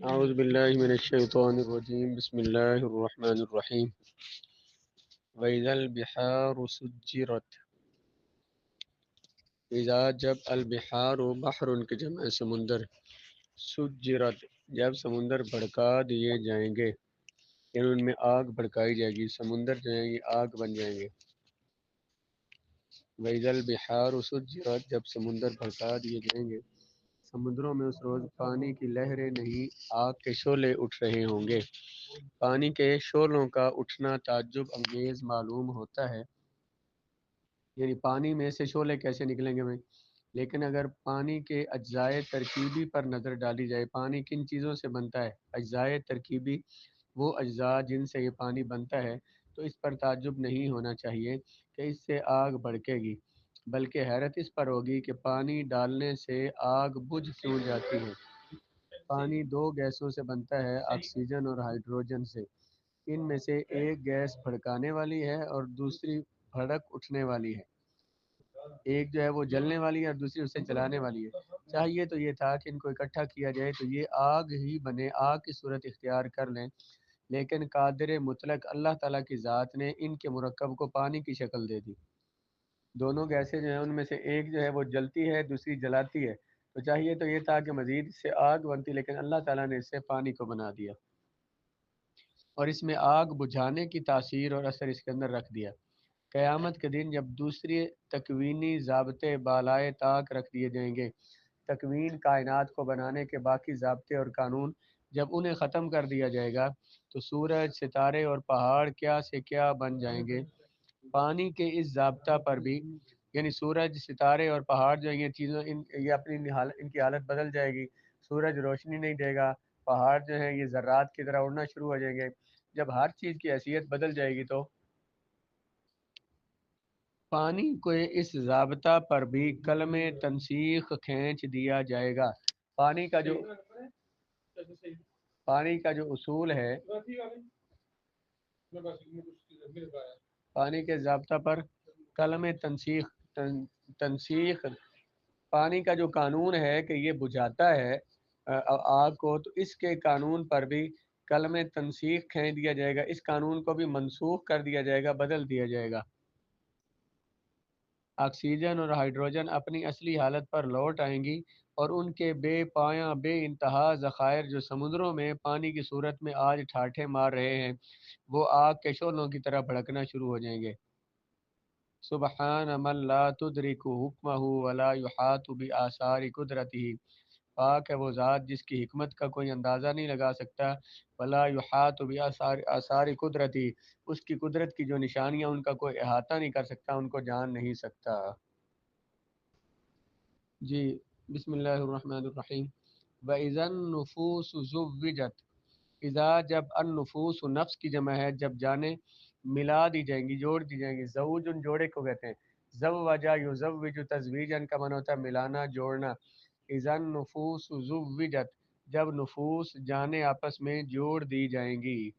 اعوذ باللہ من الشیطان الرجیم بسم اللہ الرحمن الرحیم وَإِذَا الْبِحَارُ سُجِّرَتْ اذا جب البحار بحر کی جمع سمندر سجرت جب سمندر بھڑکا دیے جائیں گے یعنی ان میں آگ بھڑکائی جائے گی سمندر جو ہے یہ آگ بن جائیں گے وَإِذَا الْبِحَارُ سُجِّرَتْ جب سمندر بھڑکا دیے جائیں گے سمندروں میں اس روز پانی کی لہریں نہیں آگ کے شعلے اٹھ رہے ہوں گے پانی کے شعلوں کا اٹھنا تعجب انگیز معلوم ہوتا ہے یعنی پانی میں سے شعلے کیسے نکلیں گے بھائی لیکن اگر پانی کے اجزائے ترکیبی پر نظر ڈالی جائے پانی کن چیزوں سے بنتا ہے اجزائے ترکیبی وہ اجزاء جن سے یہ پانی بنتا ہے تو اس پر تعجب نہیں ہونا چاہیے کہ اس سے آگ بھڑکے گی بلکہ حیرت اس پر ہوگی کہ پانی ڈالنے سے آگ بجھ کیوں جاتی ہے پانی دو گیسوں سے بنتا ہے آکسیجن اور ہائیڈروجن سے ان میں سے ایک گیس بھڑکانے والی ہے اور دوسری بھڑک اٹھنے والی ہے ایک جو ہے وہ جلنے والی ہے اور دوسری اسے جلانے والی ہے چاہیے تو یہ تھا کہ ان کو اکٹھا کیا جائے تو یہ آگ ہی بنے آگ کی صورت اختیار کر لیں لیکن قادر مطلق اللہ تعالیٰ کی ذات نے ان کے مرکب کو پانی کی شکل دے دی دونوں گیسیں جو ہیں ان میں سے ایک جو ہے وہ جلتی ہے دوسری جلاتی ہے تو چاہیے تو یہ تھا کہ مزید اس سے آگ بنتی لیکن اللہ تعالیٰ نے اس سے پانی کو بنا دیا اور اس میں آگ بجھانے کی تاثیر اور اثر اس کے اندر رکھ دیا قیامت کے دن جب دوسری تکوینی ضابطے بالائے طاق رکھ دیے جائیں گے تکوین کائنات کو بنانے کے باقی ضابطے اور قانون جب انہیں ختم کر دیا جائے گا تو سورج ستارے اور پہاڑ کیا سے کیا بن جائیں گے پانی کے اس ضابطہ پر بھی یعنی سورج ستارے اور پہاڑ جو ہیں یہ چیزوں یہ اپنی ان کی حالت بدل جائے گی سورج روشنی نہیں دے گا پہاڑ جو ہیں یہ ذرات کی طرح اڑنا شروع ہو جائیں گے جب ہر چیز کی حیثیت بدل جائے گی تو پانی کو اس ضابطہ پر بھی قلم تنسیخ کھینچ دیا جائے گا پانی کا جو اصول ہے پانی کے ضابطہ پر قلم تنسیخ پانی کا جو قانون ہے کہ یہ بجھاتا ہے آگ کو تو اس کے قانون پر بھی قلم تنسیخ کھینچ دیا جائے گا اس قانون کو بھی منسوخ کر دیا جائے گا بدل دیا جائے گا آکسیجن اور ہائیڈروجن اپنی اصلی حالت پر لوٹ آئیں گی اور ان کے بے پایاں بے انتہا ذخائر جو سمندروں میں پانی کی صورت میں آج ٹھاٹھے مار رہے ہیں وہ آگ کے شعلوں کی طرح بھڑکنا شروع ہو جائیں گے سبحان من لا تدرک حکمہ ولا یحاط بآثار قدرتہ پاک ہے وہ ذات جس کی حکمت کا کوئی اندازہ نہیں لگا سکتا ولا یحاط بآثار قدرتی اس کی قدرت کی جو نشانیاں ان کا کوئی احاطہ نہیں کر سکتا ان کو جان نہیں سکتا جی بسم اللہ الرحمن الرحیم وَإِذَا النُّفُوسُ زُوِّجَتْ اذا جب النفوس نفس کی جمع ہے جب جانیں ملا دی جائیں گی جوڑ دی جائیں گی زوجن جوڑے کو کہتے ہیں زوجا یزوج تزویجن کا معنی ہوتا ہے ملانا جوڑنا اذا النفوس زوجت جب نفوس جانیں آپس میں جوڑ دی جائیں گی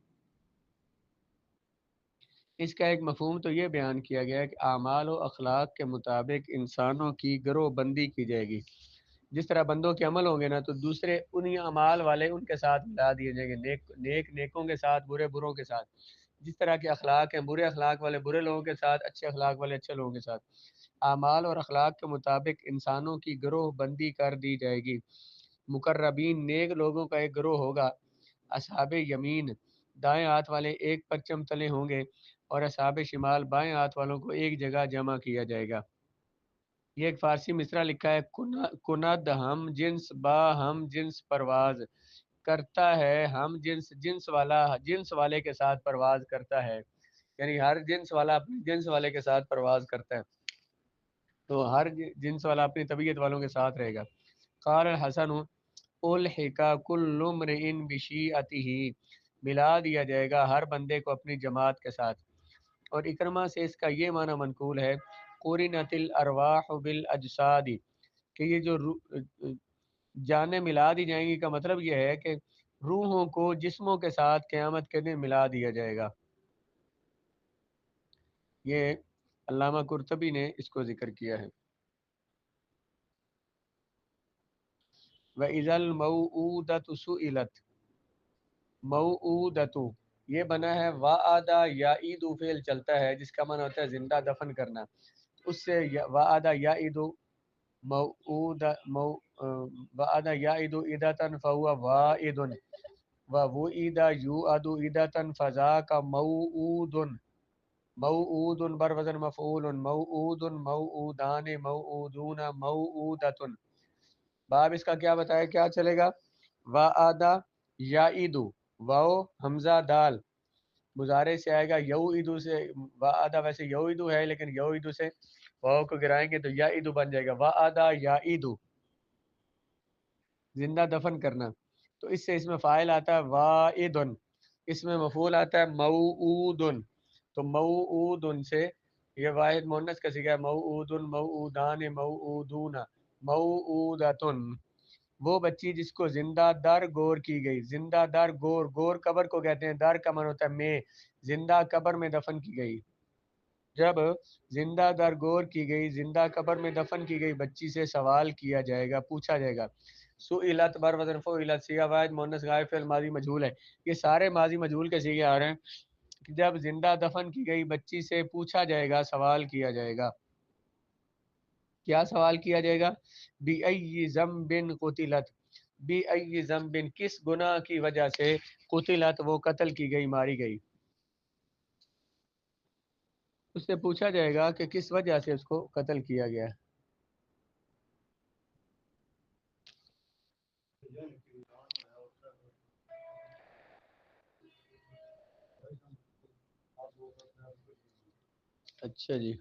اس کا ایک مفہوم تو یہ بیان کیا گیا ہے کہ اعمال و اخلاق کے مطابق انسانوں کی گروہ بندی کی جائے گی جس طرح بندوں کے عمل ہوں گے نا تو دوسرے انہی اعمال والے ان کے ساتھ ملا دیے جائیں گے نیک نیکوں کے ساتھ برے بروں کے ساتھ جس طرح کے اخلاق ہیں برے اخلاق والے برے لوگوں کے ساتھ اچھے اخلاق والے اچھے لوگوں کے ساتھ اعمال اور اخلاق کے مطابق انسانوں کی گروہ بندی کر دی جائے گی مقربین نیک لوگوں کا ایک گروہ ہوگا اصحاب یمین دائیں ہاتھ والے ایک پرچم تلے ہوں گے اور اصحاب شمال بائیں ہاتھ والوں کو ایک جگہ جمع کیا جائے گا یہ ایک فارسی مصرع لکھا ہے کند ہم جنس با ہم جنس پرواز کرتا ہے ہم جنس جنس والے کے ساتھ پرواز کرتا ہے یعنی ہر جنس والا اپنے جنس والے کے ساتھ پرواز کرتا ہے تو ہر جنس والا اپنی طبیعت والوں کے ساتھ رہے گا قال الحسن الحقا کل امرئ بشیعتہ ملا دیا جائے گا ہر بندے کو اپنی جماعت کے ساتھ اور اکرمہ سے اس کا یہ معنی منقول ہے قرنت الارواح بالاجساد کہ یہ جو جانیں ملا دی جائیں گی کا مطلب یہ ہے کہ روحوں کو جسموں کے ساتھ قیامت کے دن ملا دیا جائے گا یہ علامہ قرطبی نے اس کو ذکر کیا ہے وَإِذَا الْمَوْءُودَةُ سُئِلَتْ موعودتو، یہ بنا ہے وعدہ یعیدو فعل چلتا ہے جس کا معنی ہوتا ہے زندہ دفن کرنا، اس سے وعدہ یعیدو موعود وعدہ یعیدو عیدتن فہو واعد، ووعد یوعد عیدتن فذاک موعود، موعود بر وزن مفعول، موعود موعودان موعودون موعودۃ۔ باب اس کا کیا بتایا، کیا چلے گا؟ وعدہ یعیدو، واو حمزہ دال مضارع سے آئے گا، یوعدو سے، وعدہ ویسے یوعدو ہے لیکن یوعدو سے واو کو گرائیں گے تو یعیدو بن جائے گا، وعدہ یعیدو زندہ دفن کرنا، تو اس سے اس میں فاعل آتا ہے واعدن، اس میں مفعول آتا ہے موعودن، تو موعودن سے یہ واحد مؤنث کا صیغہ ہے، موعودن موعودان موعودون موعودۃن، وہ بچی جس کو زندہ در گور کی گئی، زندہ در گور، گور قبر کو کہتے ہیں، در کا معنی ہوتا ہے میں، زندہ قبر میں دفن کی گئی، جب زندہ در گور کی گئی، زندہ قبر میں دفن کی گئی بچی سے سوال کیا جائے گا، پوچھا جائے گا، سئلت بر وزن فعلت، صیغہ واحد مؤنث غائب فعل ماضی مجہول ہے، یہ سارے ماضی مجہول کے صیغے آ رہے ہیں کہ جب زندہ دفن کی گئی بچی سے پوچھا جائے گا، سوال کیا جائے گا، کیا سوال کیا جائے گا؟ بِأَيِّ ذَنبٍ قُتِلَتْ، بِأَيِّ ذَنبٍ کس گناہ کی وجہ سے، قتلت وہ قتل کی گئی، ماری گئی، اس سے پوچھا جائے گا کہ کس وجہ سے اس کو قتل کیا گیا۔ اچھا جی،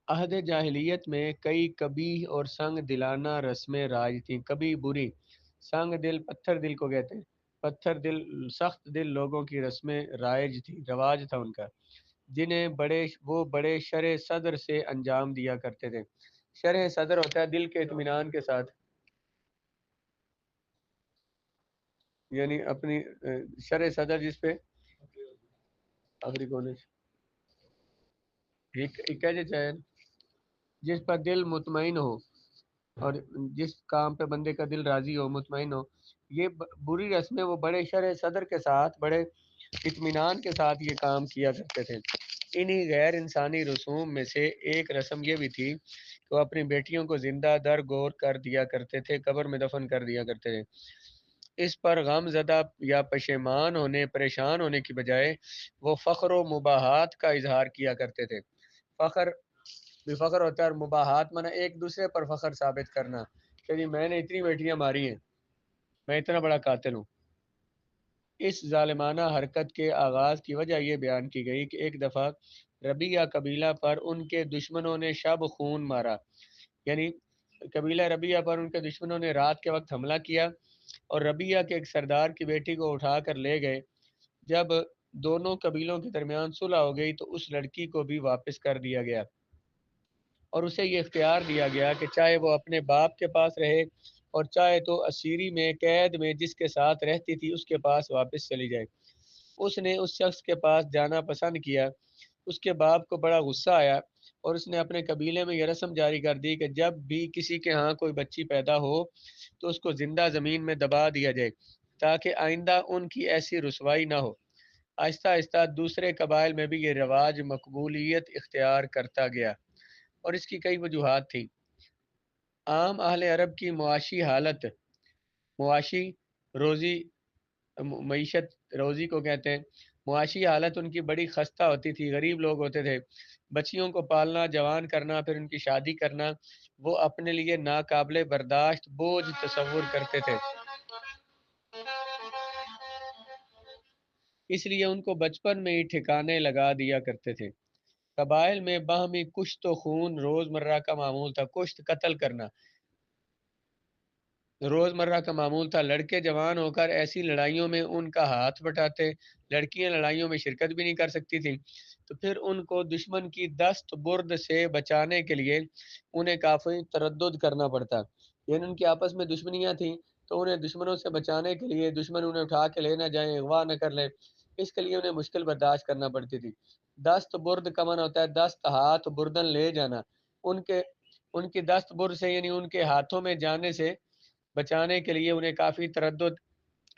عہد جاہلیت میں کئی کبیح اور سنگ دلانہ رسمیں راج تھیں، کبھی بری، سنگ دل پتھر دل کو کہتے ہیں، پتھر دل سخت دل لوگوں کی رسمیں رائج تھی، رواج تھا ان کا، جنہیں بڑے شرح صدر سے انجام دیا کرتے تھے۔ شرح صدر ہوتا ہے دل کے اطمینان کے ساتھ، یعنی اپنی شرح صدر جس پہ آخری کون ہے جس پر دل مطمئن ہو، اور جس کام پہ بندے کا دل راضی ہو، مطمئن ہو، یہ بری رسمیں وہ بڑے شرح صدر کے ساتھ، بڑے اطمینان کے ساتھ یہ کام کیا کرتے تھے۔ انہی غیر انسانی رسوم میں سے ایک رسم یہ بھی تھی کہ وہ اپنی بیٹیوں کو زندہ در گور کر دیا کرتے تھے، قبر میں دفن کر دیا کرتے تھے۔ اس پر غم زدہ یا پشیمان ہونے، پریشان ہونے کی بجائے وہ فخر و مباحات کا اظہار کیا کرتے تھے۔ فخر بھی فخر ہوتا ہے، اور مباحات مانا ایک دوسرے پر فخر ثابت کرنا کہ جی میں نے اتنی بیٹیاں ماری ہیں، میں اتنا بڑا قاتل ہوں۔ اس ظالمانہ حرکت کے آغاز کی وجہ یہ بیان کی گئی کہ ایک دفعہ ربیہ قبیلہ پر ان کے دشمنوں نے شب خون مارا، یعنی قبیلہ ربیہ پر ان کے دشمنوں نے رات کے وقت حملہ کیا اور ربیہ کے ایک سردار کی بیٹی کو اٹھا کر لے گئے۔ جب دونوں قبیلوں کے درمیان صلح ہو گئی تو اس لڑکی کو بھی واپس کر دیا گیا، اور اسے یہ اختیار دیا گیا کہ چاہے وہ اپنے باپ کے پاس رہے اور چاہے تو اسیری میں، قید میں جس کے ساتھ رہتی تھی اس کے پاس واپس چلی جائے۔ اس نے اس شخص کے پاس جانا پسند کیا، اس کے باپ کو بڑا غصہ آیا اور اس نے اپنے قبیلے میں یہ رسم جاری کر دی کہ جب بھی کسی کے ہاں کوئی بچی پیدا ہو تو اس کو زندہ زمین میں دبا دیا جائے تاکہ آئندہ ان کی ایسی رسوائی نہ ہو۔ آہستہ آہستہ دوسرے قبائل میں بھی یہ رواج مقبولیت اختیار کرتا گیا، اور اس کی کئی وجوہات تھیں۔ عام اہل عرب کی معاشی حالت، معاشی روزی، معیشت روزی کو کہتے ہیں، معاشی حالت ان کی بڑی خستہ ہوتی تھی، غریب لوگ ہوتے تھے، بچیوں کو پالنا، جوان کرنا، پھر ان کی شادی کرنا وہ اپنے لیے ناقابل برداشت بوجھ تصور کرتے تھے، اس لیے ان کو بچپن میں ہی ٹھکانے لگا دیا کرتے تھے۔ قبائل میں باہمی کشت و خون روزمرہ کا معمول تھا، کشت قتل کرنا روزمرہ کا معمول تھا۔ لڑکے جوان ہو کر ایسی لڑائیوں میں ان کا ہاتھ بٹاتے، لڑکیاں لڑائیوں میں شرکت بھی نہیں کر سکتی تھیں، تو پھر ان کو دشمن کی دست برد سے بچانے کے لیے انہیں کافی تردد کرنا پڑتا، یعنی ان کی آپس میں دشمنیاں تھیں تو انہیں دشمنوں سے بچانے کے لیے، دشمن انہیں اٹھا کے لے نہ جائیں، اغوا نہ کر لیں، اس کے لیے انہیں مشکل برداشت کرنا پڑتی تھی۔ دست برد کا معنی ہوتا ہے دست ہاتھ، بردن لے جانا، ان کی دست برد سے یعنی ان کے ہاتھوں میں جانے سے بچانے کے لیے انہیں کافی تردد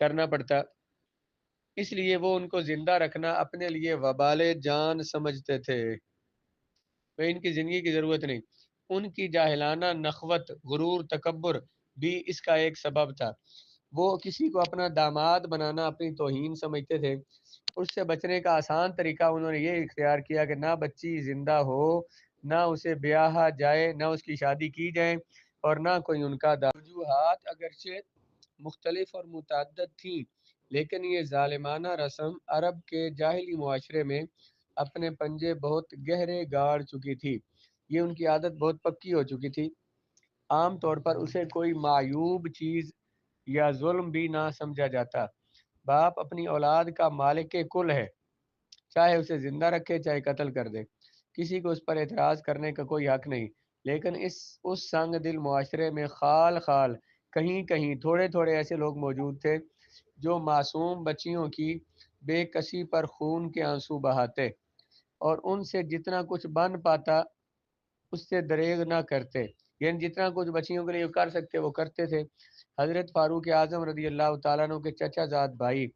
کرنا پڑتا، اس لیے وہ ان کو زندہ رکھنا اپنے لیے وبال جان سمجھتے تھے، وہ ان کی زندگی کی ضرورت نہیں۔ ان کی جاہلانہ نخوت، غرور، تکبر بھی اس کا ایک سبب تھا۔ وہ کسی کو اپنا داماد بنانا اپنی توہین سمجھتے تھے۔ اس سے بچنے کا آسان طریقہ انہوں نے یہ اختیار کیا کہ نہ بچی زندہ ہو، نہ اسے بیاہا جائے، نہ اس کی شادی کی جائے، اور نہ کوئی ان کا وجوہات اگرچہ مختلف اور متعدد تھیں، لیکن یہ ظالمانہ رسم عرب کے جاہلی معاشرے میں اپنے پنجے بہت گہرے گاڑ چکی تھی، یہ ان کی عادت بہت پکی ہو چکی تھی۔ عام طور پر اسے کوئی معیوب چیز یا ظلم بھی نہ سمجھا جاتا۔ باپ اپنی اولاد کا مالک کل ہے، چاہے اسے زندہ رکھے چاہے قتل کر دے، کسی کو اس پر اعتراض کرنے کا کوئی حق نہیں۔ لیکن اس سنگ دل معاشرے میں خال خال کہیں کہیں تھوڑے تھوڑے ایسے لوگ موجود تھے جو معصوم بچیوں کی بے کسی پر خون کے آنسو بہاتے اور ان سے جتنا کچھ بن پاتا اس سے دریغ نہ کرتے، یعنی جتنا کچھ بچیوں کے لیے کر سکتے وہ کرتے تھے۔ حضرت فاروق اعظم رضی اللہ تعالیٰ عنہ کے چچا زاد بھائی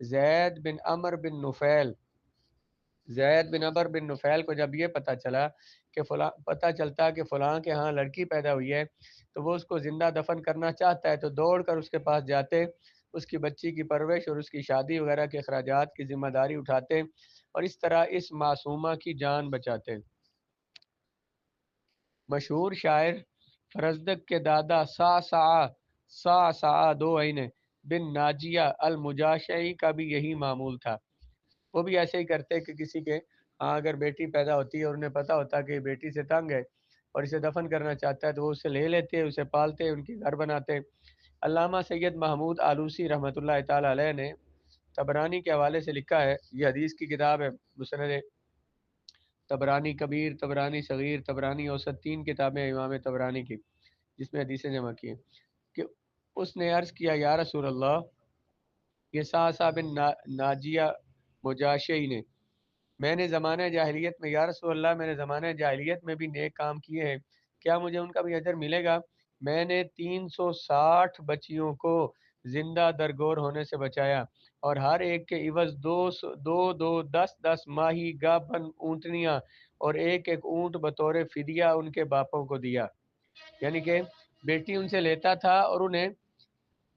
زید بن عمر بن نفیل کو جب یہ پتہ چلتا کہ فلاں کے ہاں لڑکی پیدا ہوئی ہے تو وہ اس کو زندہ دفن کرنا چاہتا ہے، تو دوڑ کر اس کے پاس جاتے، اس کی بچی کی پرورش اور اس کی شادی وغیرہ کے اخراجات کی ذمہ داری اٹھاتے اور اس طرح اس معصومہ کی جان بچاتے۔ مشہور شاعر فرزدق کے دادا سعسعہ دو عین بن ناجیہ المجاشعی کا بھی یہی معمول تھا۔ وہ بھی ایسے ہی کرتے کہ کسی کے ہاں اگر بیٹی پیدا ہوتی ہے اور انہیں پتہ ہوتا کہ بیٹی سے تنگ ہے اور اسے دفن کرنا چاہتا ہے تو وہ اسے لے لیتے، اسے پالتے، ان کی گھر بناتے۔ علامہ سید محمود آلوسی رحمۃ اللہ تعالی علیہ نے طبرانی کے حوالے سے لکھا ہے، یہ حدیث کی کتاب ہے، مسند طبرانی کبیر، طبرانی صغیر، طبرانی اوسط، 3 کتابیں امام طبرانی کی جس میں حدیثیں جمع کی ہیں، کہ اس نے عرض کیا یا رسول اللہ، یہ سعسعہ بن ناجیہ مجاشعی نے، میں نے زمانہ جاہلیت میں، یا رسول اللہ میں نے زمانہ جاہلیت میں بھی نیک کام کیے ہیں، کیا مجھے ان کا بھی اجر ملے گا؟ میں نے 360 بچیوں کو زندہ درگور ہونے سے بچایا اور ہر ایک کے عوض دو 10 ماہی گابن اونٹنیاں اور ایک اونٹ بطور فدیہ ان کے باپوں کو دیا۔ یعنی کہ بیٹی ان سے لیتا تھا اور انہیں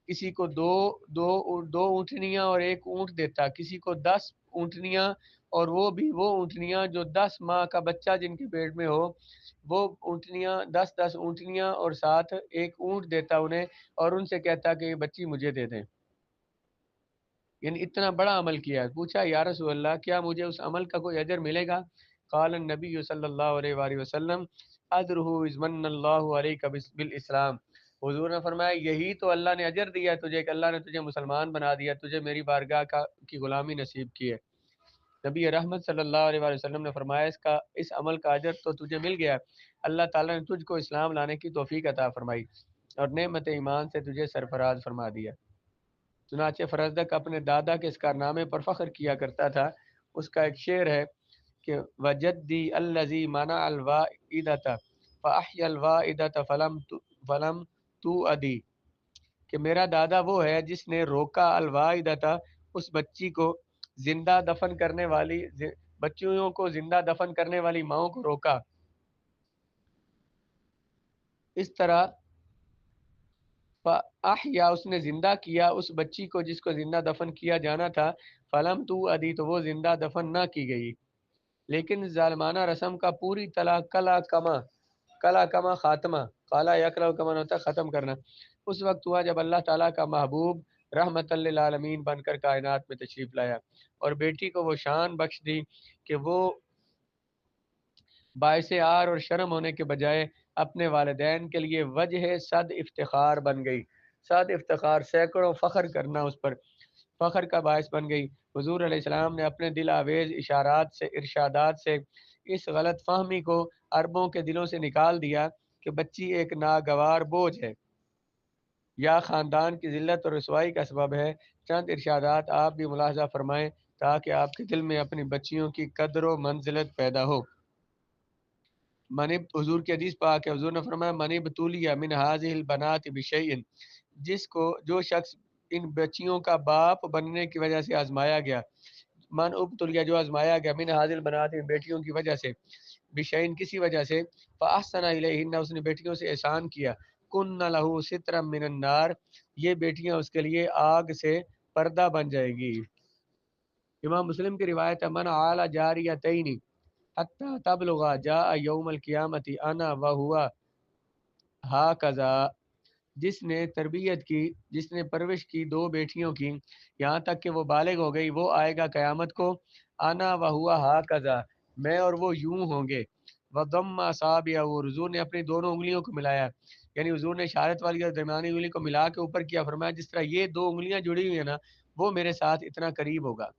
کسی کو دو اونٹنیاں اور ایک اونٹ دیتا، کسی کو 10 اونٹنیاں اور وہ اونٹنیاں جو 10 ماہ کا بچہ جن کے پیٹ میں ہو، وہ اونٹنیاں 10 اونٹنیاں اور ساتھ ایک اونٹ دیتا انہیں اور ان سے کہتا کہ یہ بچی مجھے دے دیں۔ یعنی اتنا بڑا عمل کیا ہے۔ پوچھا یا رسول اللہ کیا مجھے اس عمل کا کوئی اجر ملے گا؟ قال النبی صلی اللہ علیہ وآلہ وسلم اجرہ اذ من اللہ علیک بالاسلام، حضور نے فرمایا یہی تو اللہ نے اجر دیا ہے تجھے کہ اللہ نے تجھے مسلمان بنا دیا، تجھے میری بارگاہ کی غلامی نصیب کی ہے۔ نبی رحمت صلی اللہ علیہ وآلہ وسلم نے فرمایا اس عمل کا اجر تو تجھے مل گیا، اللہ تعالیٰ نے تجھ کو اسلام لانے کی توفیق عطا فرمائی اور نعمت ایمان سے تجھے سرفراز فرما دیا۔ چنانچہ فرزدق اپنے دادا کے اس کارنامے پر فخر کیا کرتا تھا۔ اس کا ایک شعر ہے کہ وجدی الذی منع الوائدۃ فاحیا الوائدۃ فلم تؤدی، کہ میرا دادا وہ ہے جس نے روکا الوائدۃ، اس بچی کو زندہ دفن کرنے والی بچیوں کو زندہ دفن کرنے والی ماؤں کو روکا، اس طرح فاحیا اس نے زندہ کیا اس بچی کو جس کو زندہ دفن کیا جانا تھا، فلم تو ادی تو وہ زندہ دفن نہ کی گئی۔ لیکن ظالمانہ رسم کا پوری طرح کلا کما خاتمہ، کالا یکلا کمن ہوتا ہے ختم کرنا، اس وقت ہوا جب اللہ تعالیٰ کا محبوب رحمت للعالمین بن کر کائنات میں تشریف لایا اور بیٹی کو وہ شان بخش دی کہ وہ باعث عار اور شرم ہونے کے بجائے اپنے والدین کے لیے وجہ صد افتخار بن گئی۔ صد افتخار، سینکڑوں فخر کرنا اس پر فخر کا باعث بن گئی۔ حضور علیہ السلام نے اپنے دل آویز ارشادات سے اس غلط فہمی کو عربوں کے دلوں سے نکال دیا کہ بچی ایک ناگوار بوجھ ہے یا خاندان کی ذلت اور رسوائی کا سبب ہے۔ چند ارشادات آپ بھی ملاحظہ فرمائیں تاکہ آپ کے دل میں اپنی بچیوں کی قدر و منزلت پیدا ہو۔ حضور کی حدیث پاک ہے، حضور نے فرمایا من ابتولی من هذه البنات بشیء، جو شخص ان بچیوں کا باپ بننے کی وجہ سے آزمایا گیا، من ابتلیا جو آزمایا گیا، من حاضل بنات ان بیٹیوں کی وجہ سے، بشین کسی وجہ سے، فاحسن الیہن اس نے بیٹیوں سے احسان کیا، کن لہو سترا من النار یہ بیٹیاں اس کے لیے آگ سے پردہ بن جائے گی۔ امام مسلم کی روایت ہے، من عال جاریتین حتی تبلغا جاء یوم القیامت انا وہوا ہاکذا، جس نے تربیت کی، جس نے پرورش کی دو بیٹیوں کی یہاں تک کہ وہ بالغ ہو گئی، وہ آئے گا قیامت کو، انا وہوا ہاکذا میں اور وہ یوں ہوں گے، وضم اصابعہ حضور نے اپنی دونوں انگلیوں کو ملایا، یعنی حضور نے اشارت والی اور درمیانی انگلی کو ملا کے اوپر کیا، فرمایا جس طرح یہ دو انگلیاں جڑی ہوئی ہیں نا وہ میرے ساتھ اتنا قریب ہوگا۔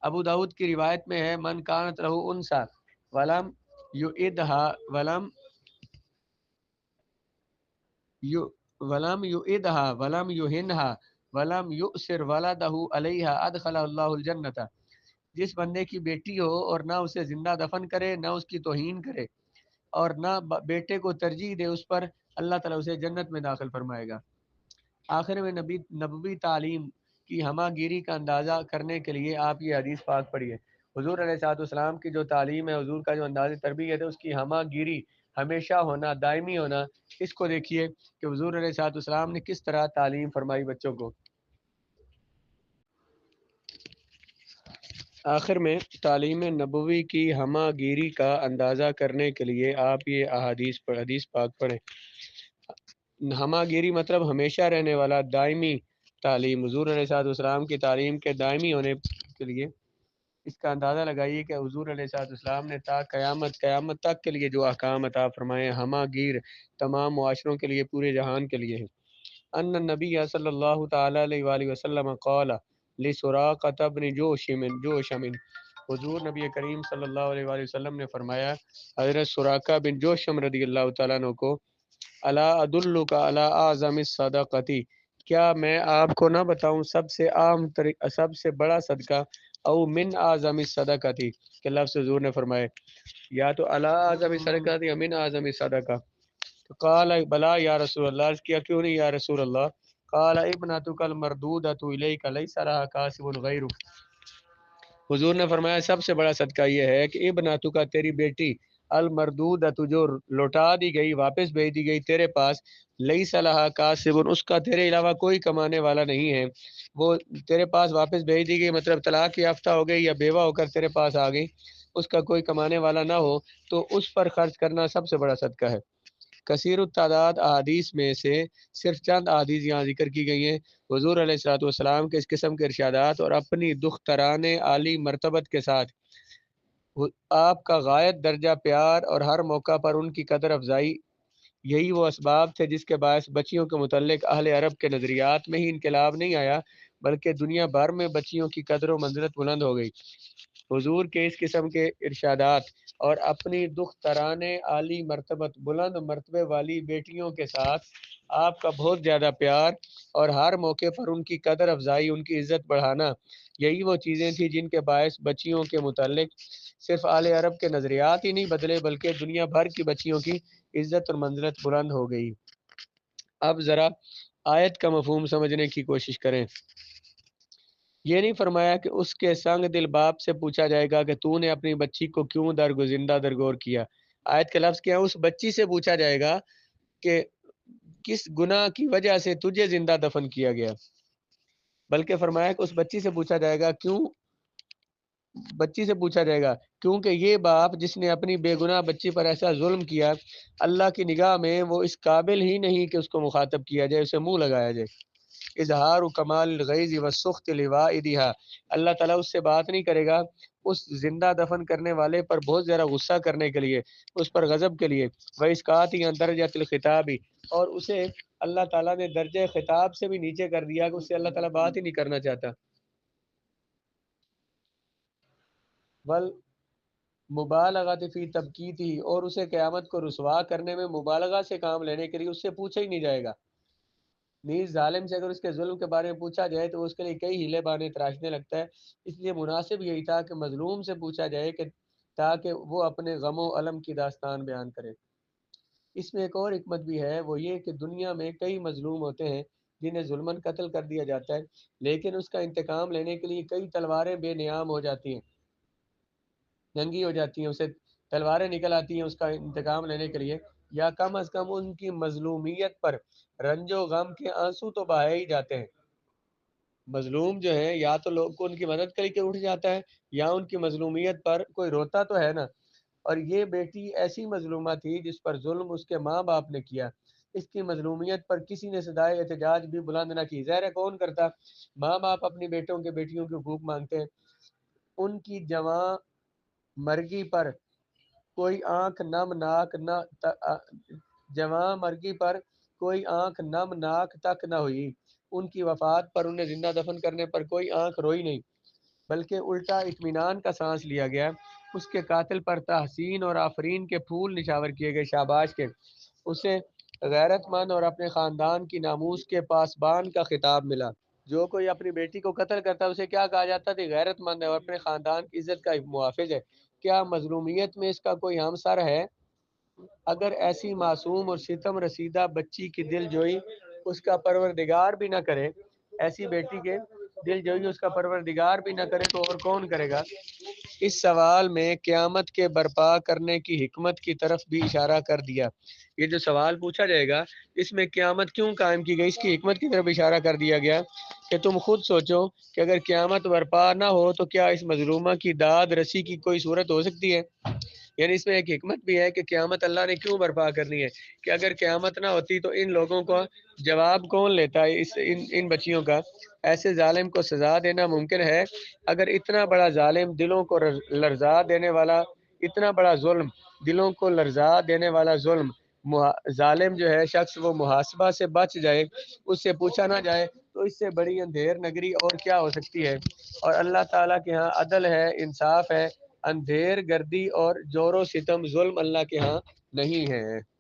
ابو داؤد کی روایت میں ہے، من کانت لہو انسا ولم یعدھا ولم یعدھا ولم یہنھا ولم یؤثر ولدہ علیہا ادخلہ اللہ الجنۃ، جس بندے کی بیٹی ہو اور نہ اسے زندہ دفن کرے، نہ اس کی توہین کرے اور نہ بیٹے کو ترجیح دے اس پر، اللہ تعالیٰ اسے جنت میں داخل فرمائے گا۔ آخر میں نبوی تعلیم کی ہمہ گیری کا اندازہ کرنے کے لیے آپ یہ حدیث پاک پڑھیے۔ حضور علیہ الصلوۃ والسلام کی جو تعلیم ہے، حضور کا جو انداز تربیت ہے، اس کی ہمہ گیری ہمیشہ ہونا، دائمی ہونا، اس کو دیکھیے کہ حضور علیہ الصلوۃ والسلام نے کس طرح تعلیم فرمائی بچوں کو۔ آخر میں تعلیم نبوی کی ہمہ گیری کا اندازہ کرنے کے لیے آپ یہ حدیث پاک پڑھیں۔ ہمہ گیری مطلب ہمیشہ رہنے والا دائمی تعلیم، حضور علیہ الصلوۃ والسلام کی تعلیم کے دائمی ہونے کے لیے اس کا اندازہ لگائیے کہ حضور علیہ الصلوۃ والسلام نے تا قیامت تک کے لیے جو احکام عطا فرمائے ہمہ گیر تمام معاشروں کے لیے، پورے جہان کے لیے ہیں۔ ان النبی صلی اللہ تعالی علیہ وآلہ وسلم قال لسراقۃ بن جوشم، حضور نبی کریم صلی اللہ علیہ وآلہ وسلم نے فرمایا حضرت سراقہ بن جوشم رضی اللہ تعالیٰ عنہ کو، الا ادلک علی اعظم الصدقۃ، کیا میں آپ کو نہ بتاؤں سب سے بڑا صدقہ، او من اعظم الصدقۃ کہ لفظ حضور نے فرمائے یا تو الا اعظم الصدقۃ یا من اعظم الصدقہ، تو قال بلا یا رسول اللہ، عرض کیا کیوں نہیں یا رسول اللہ، قال ابنتک المردودۃ الیک لیس لها کاسب غیرک، حضور نے فرمایا سب سے بڑا صدقہ یہ ہے کہ ابنتک تیری بیٹی، المردودۃ جو لوٹا دی گئی، واپس بھیج دی گئی تیرے پاس، لیس لها کاسب اس کا تیرے علاوہ کوئی کمانے والا نہیں ہے، وہ تیرے پاس واپس بھیج دی گئی مطلب طلاق یافتہ ہو گئی یا بیوہ ہو کر تیرے پاس آ گئی، اس کا کوئی کمانے والا نہ ہو تو اس پر خرچ کرنا سب سے بڑا صدقہ ہے۔ کثیر التعداد احادیث میں سے صرف چند احادیث یہاں ذکر کی گئی ہیں۔ حضور علیہ الصلوۃ والسلام کے اس قسم کے ارشادات اور اپنی دختران عالی مرتبت کے ساتھ آپ کا غایت درجہ پیار اور ہر موقع پر ان کی قدر افزائی، یہی وہ اسباب تھے جس کے باعث بچیوں کے متعلق اہل عرب کے نظریات میں ہی انقلاب نہیں آیا، بلکہ دنیا بھر میں بچیوں کی قدر و منزلت بلند ہو گئی۔ حضور کے اس قسم کے ارشادات اور اپنی دختران عالی مرتبت، بلند مرتبے والی بیٹیوں کے ساتھ آپ کا بہت زیادہ پیار اور ہر موقع پر ان کی قدر افزائی، ان کی عزت بڑھانا، یہی وہ چیزیں تھیں جن کے باعث بچیوں کے متعلق صرف اہل عرب کے نظریات ہی نہیں بدلے، بلکہ دنیا بھر کی بچیوں کی عزت اور منزلت بلند ہو گئی۔ اب ذرا آیت کا مفہوم سمجھنے کی کوشش کریں۔ یہ نہیں فرمایا کہ اس کے سنگ دل باپ سے پوچھا جائے گا کہ تو نے اپنی بچی کو کیوں زندہ درگور کیا، آیت کا لفظ کیا ہے، اس بچی سے پوچھا جائے گا کہ کس گناہ کی وجہ سے تجھے زندہ دفن کیا گیا، بلکہ فرمایا کہ اس بچی سے پوچھا جائے گا کیونکہ یہ باپ جس نے اپنی بے گناہ بچی پر ایسا ظلم کیا، اللہ کی نگاہ میں وہ اس قابل ہی نہیں کہ اس کو مخاطب کیا جائے، اسے منہ لگایا جائے۔ اظہار کمال الغیظ والسخط لوائدها، اللہ تعالیٰ اس سے بات نہیں کرے گا اس زندہ دفن کرنے والے پر بہت زیادہ غصہ کرنے کے لیے، اس پر غضب کے لیے، وَإِسْقَاطِ عَنْ دَرَجَةِ الْخِطَابِ، اور اسے اللہ تعالیٰ نے درجہ خطاب سے بھی نیچے کر دیا کہ اس سے اللہ تعالیٰ بات ہی نہیں کرنا چاہتا، مبالغۃ فی تبکیتہ، اور اسے قیامت کو رسوا کرنے میں مبالغہ سے کام لینے کے لیے اس سے پوچھا ہی نہیں جائے گا۔ نیز ظالم سے اگر اس کے ظلم کے بارے میں پوچھا جائے تو اس کے لیے کئی ہیلے بہانے تراشنے لگتا ہے، اس لیے مناسب یہی تھا کہ مظلوم سے پوچھا جائے کہ تاکہ وہ اپنے غم و الم کی داستان بیان کرے۔ اس میں ایک اور حکمت بھی ہے، وہ یہ کہ دنیا میں کئی مظلوم ہوتے ہیں جنہیں ظلمن قتل کر دیا جاتا ہے، لیکن اس کا انتقام لینے کے لیے کئی تلواریں بے نیام ہو جاتی ہیں، ننگی ہو جاتی ہیں، اسے تلواریں نکل آتی ہیں اس کا انتقام لینے کے لیے، یا کم از کم ان کی مظلومیت پر رنج و غم کے آنسو تو بہائے ہی جاتے ہیں۔ مظلوم جو ہے یا تو لوگ کو ان کی مدد کر کے اٹھ جاتا ہے، یا ان کی مظلومیت پر کوئی روتا تو ہے نا۔ اور یہ بیٹی ایسی مظلومہ تھی جس پر ظلم اس کے ماں باپ نے کیا، اس کی مظلومیت پر کسی نے صدائے احتجاج بھی بلند نہ کی۔ ظاہر ہے کون کرتا؟ ماں باپ اپنی بیٹوں کے بیٹیوں کی حقوق مانگتے ہیں، ان کی جواں مرگی پر کوئی آنکھ نم ناک نہ جواں مرگی پر کوئی آنکھ نم ناک تک نہ ہوئی، ان کی وفات پر انہیں زندہ دفن کرنے پر کوئی آنکھ روئی نہیں، بلکہ الٹا اطمینان کا سانس لیا گیا۔ اس کے قاتل پر تحسین اور آفرین کے پھول نچھاور کیے گئے، شاباش کے۔ اسے غیرت مند اور اپنے خاندان کی ناموس کے پاسبان کا خطاب ملا۔ جو کوئی اپنی بیٹی کو قتل کرتا ہے اسے کیا کہا جاتا تھا؟ غیرت مند ہے اور اپنے خاندان کی عزت کا محافظ ہے۔ کیا مظلومیت میں اس کا کوئی ہمسر ہے؟ اگر ایسی معصوم اور ستم رسیدہ بچی کی دل جوئی اس کا پروردگار بھی نہ کرے، ایسی بیٹی کے دل جوئی اس کا پروردگار بھی نہ کرے تو اور کون کرے گا؟ اس سوال میں قیامت کے برپا کرنے کی حکمت کی طرف بھی اشارہ کر دیا۔ یہ جو سوال پوچھا جائے گا اس میں قیامت کیوں قائم کی گئی، اس کی حکمت کی طرف اشارہ کر دیا گیا کہ تم خود سوچو کہ اگر قیامت برپا نہ ہو تو کیا اس مظلومہ کی داد رسی کی کوئی صورت ہو سکتی ہے؟ یعنی اس میں ایک حکمت بھی ہے کہ قیامت اللہ نے کیوں برپا کرنی ہے، کہ اگر قیامت نہ ہوتی تو ان لوگوں کو جواب کون لیتا ہے، ان بچیوں کا؟ ایسے ظالم کو سزا دینا ممکن ہے؟ اگر اتنا بڑا ظالم دلوں کو لرزا دینے والا، اتنا بڑا ظلم دلوں کو لرزا دینے والا ظلم ظالم جو ہے شخص وہ محاسبہ سے بچ جائے، اس سے پوچھا نہ جائے، تو اس سے بڑی اندھیر نگری اور کیا ہو سکتی ہے؟ اور اللہ تعالیٰ کے ہاں عدل ہے، انصاف ہے، اندھیر گردی اور جور و ستم ظلم اللہ کے ہاں نہیں ہے۔